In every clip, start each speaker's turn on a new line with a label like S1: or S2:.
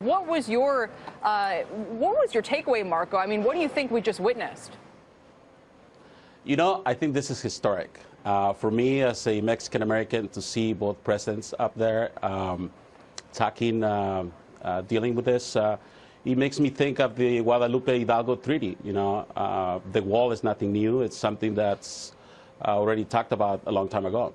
S1: What was your takeaway, Marco? I mean, what do you think we just witnessed?
S2: You know, I think this is historic. For me, as a Mexican-American, to see both presidents up there talking, dealing with this, it makes me think of the Guadalupe Hidalgo Treaty. You know, the wall is nothing new. It's something that's already talked about a long time ago.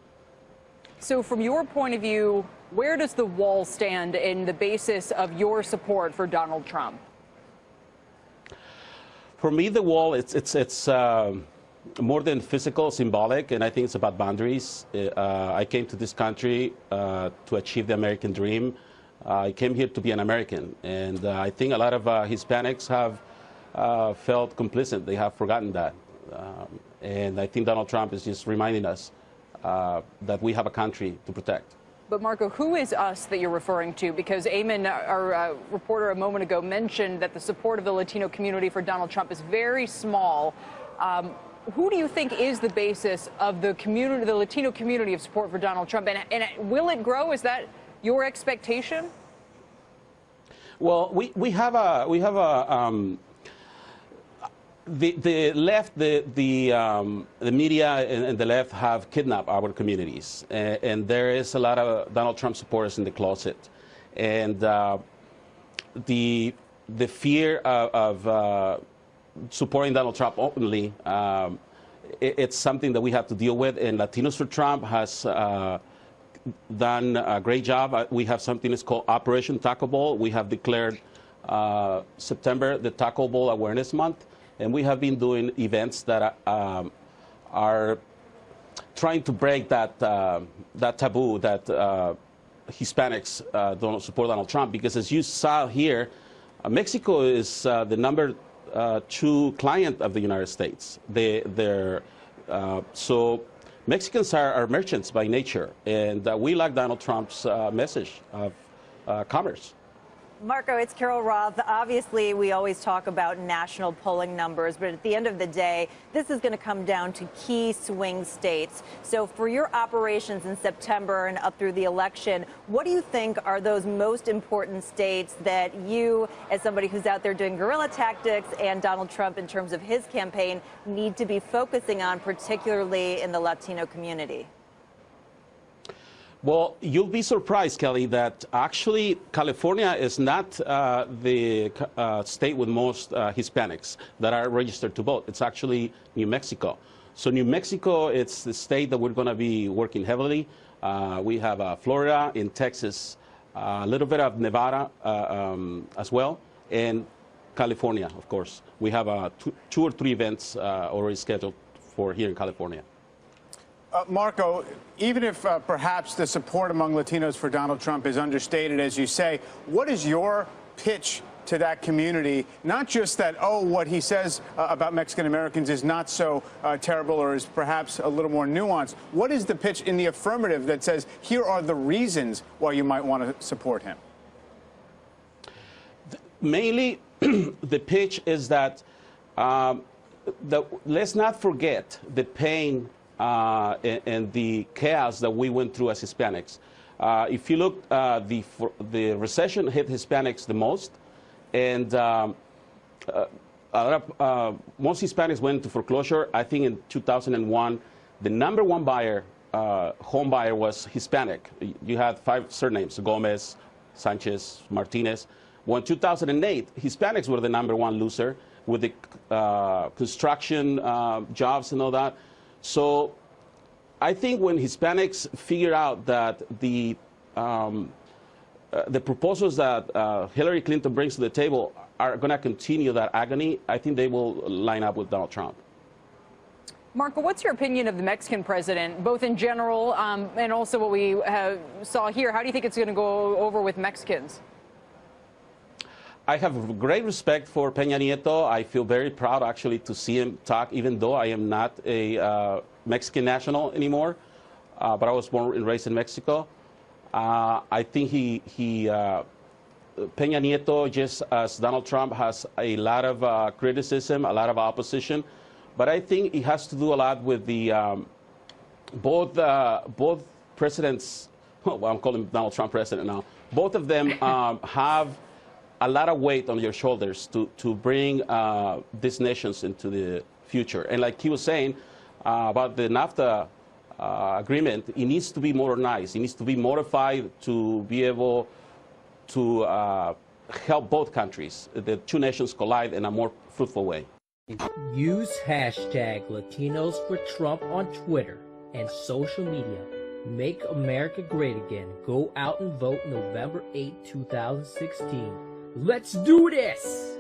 S1: So from your point of view, where does the wall stand in the basis of your support for Donald Trump?
S2: For me, the wall, it's more than physical, symbolic, and I think it's about boundaries. I came to this country to achieve the American dream. I came here to be an American, and I think a lot of Hispanics have felt complicit. They have forgotten that. And I think Donald Trump is just reminding us that we have a country to protect.
S1: But Marco, who is us that you're referring to? Because Eamon, our reporter a moment ago, mentioned that the support of the Latino community for Donald Trump is very small. Who do you think is the basis of the community, the Latino community of support for Donald Trump? And will it grow? Is that your expectation?
S2: Well, we have the left, the media and the left have kidnapped our communities, and there is a lot of Donald Trump supporters in the closet, and the fear of supporting Donald Trump openly, it's something that we have to deal with, and Latinos for Trump has done a great job. We have something that's called Operation Taco Bowl. We have declared September the Taco Bowl Awareness Month, and we have been doing events that are trying to break that taboo that Hispanics don't support Donald Trump, because as you saw here, Mexico is the number 2 client of the United States. So Mexicans are merchants by nature, and we like Donald Trump's message of commerce.
S3: Marco, it's Carol Roth. Obviously, we always talk about national polling numbers, but at the end of the day, this is going to come down to key swing states. So for your operations in September and up through the election, what do you think are those most important states that you, as somebody who's out there doing guerrilla tactics, and Donald Trump in terms of his campaign, need to be focusing on, particularly in the Latino community?
S2: Well, you'll be surprised, Kelly, that actually California is not the state with most Hispanics that are registered to vote. It's actually New Mexico. So New Mexico, it's the state that we're going to be working heavily. We have Florida, in Texas, a little bit of Nevada as well, and California, of course. We have 2 or 3 events already scheduled for here in California.
S4: Marco, even if perhaps the support among Latinos for Donald Trump is understated, as you say, what is your pitch to that community? Not just that, oh, what he says about Mexican Americans is not so terrible, or is perhaps a little more nuanced. What is the pitch in the affirmative that says, here are the reasons why you might want to support him?
S2: Mainly, the pitch is that let's not forget the pain and the chaos that we went through as Hispanics. If you look, the recession hit Hispanics the most, and most Hispanics went into foreclosure. I think in 2001, the #1 buyer, home buyer, was Hispanic. You had 5 surnames: Gomez, Sanchez, Martinez. Well, in 2008, Hispanics were the #1 loser with the construction jobs and all that. So I think when Hispanics figure out that the proposals that Hillary Clinton brings to the table are going to continue that agony, I think they will line up with Donald Trump.
S1: Marco, what's your opinion of the Mexican president, both in general and also what we saw here? How do you think it's going to go over with Mexicans?
S2: I have great respect for Peña Nieto. I feel very proud, actually, to see him talk, even though I am not a Mexican national anymore, but I was born and raised in Mexico. I think Peña Nieto, just as Donald Trump, has a lot of criticism, a lot of opposition, but I think it has to do a lot with the both presidents. Well, I'm calling Donald Trump president now. Both of them have a lot of weight on your shoulders to bring these nations into the future. And like he was saying about the NAFTA agreement, it needs to be modernized. It needs to be modified to be able to help both countries, the two nations collide in a more fruitful way.
S5: Use hashtag Latinos for Trump on Twitter and social media. Make America great again. Go out and vote November 8, 2016. Let's do this!